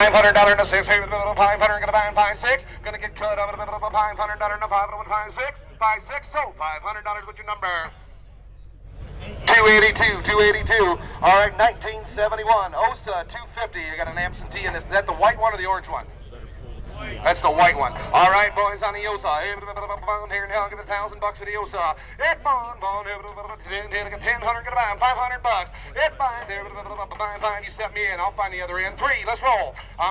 $500 and a six, $500 gonna buy in 5-6, gonna get cut out of $500 and a 5-6, so $500 with your number. 282. All right, 1971. Ossa 250. You got an absentee in this. Is that the white one or the orange one? That's the white one. All right, boys, on the Ossa. Here now, give $1,000 at the Ossa. It bond, 1000 gonna buy him, $500. It bind there, bind. You set me in. I'll find the other end. 3. Let's roll. Give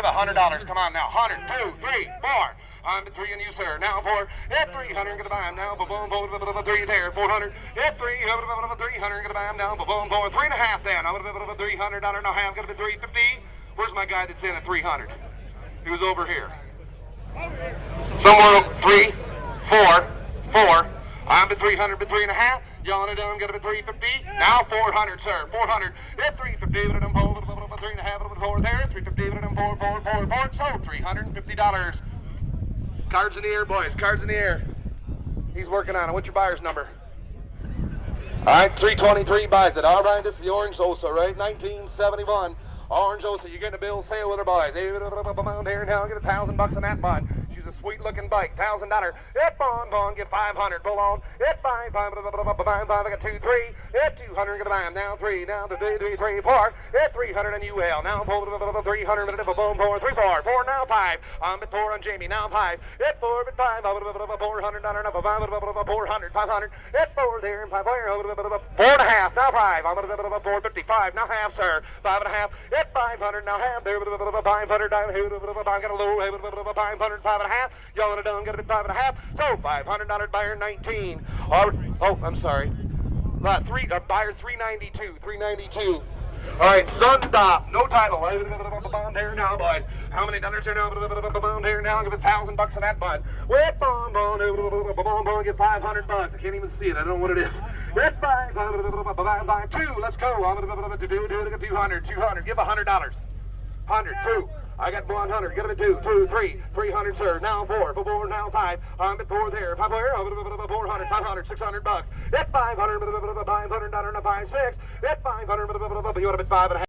$100. Come on now. 100, 2, 3, 4. I'm at 3 and you, sir. Now 4. At 300 gonna buy him now. 3 there. 400. At 300 gonna buy him now. 3.5 then. $300 and a half. Gonna be 350. Where's my guy that's in at 300? He was over here. Somewhere 3, 4, 4. I'm at 300, but 3.5. Y'all are done. Gonna be 350. Now 400, sir. 400. At 350. 3.5. 4 there. 350. 4. So $350. Cards in the air, boys. Cards in the air. He's working on it. What's your buyer's number? All right, 323 buys it. All right, this is the orange Ossa, right? 1971. Orange Ossa, you're getting a bill sale with her, boys. Here now, get $1,000 on that bond. She's a sweet-looking bike. $1,000. It bond, get 500. Pull on. It 5. I got 2, 3. It 200. Gonna buy him now. 3. Now the 3, 4. It 300 on UL. Now 300. Boom, 4. 3, 4. 4 now 5. I'm at 4 on Jamie. Now 5. It 4. At 5. $400. 400. 500. It 4 there and 5 there. 4.5. Now 5. I'm at 455. Now half, sir. 5.5. At 500. Now half there. 500. I'm got a low. 500. 5.5. Y'all are done. Got a bit 5.5. So $500 buyer 19. Oh, I'm sorry. Buyer 392. 392. All right, Sundop, no title. Bond here now, boys. How many dollars here now? Bond here now. Give $1,000 on that bond. Wait, bond, get $500. I can't even see it. I don't know what it is. Wait, 5, 2. Let's go. 200. Give $100. 100, 2. I got 100. Give it a 2, 2, 3, 300, sir. Now 4, 4, now 5. I'm at 4 there. 5 there. 400, 500, $600. At 500, $500 and a 5, 6. At 500, you want to bet 5.5.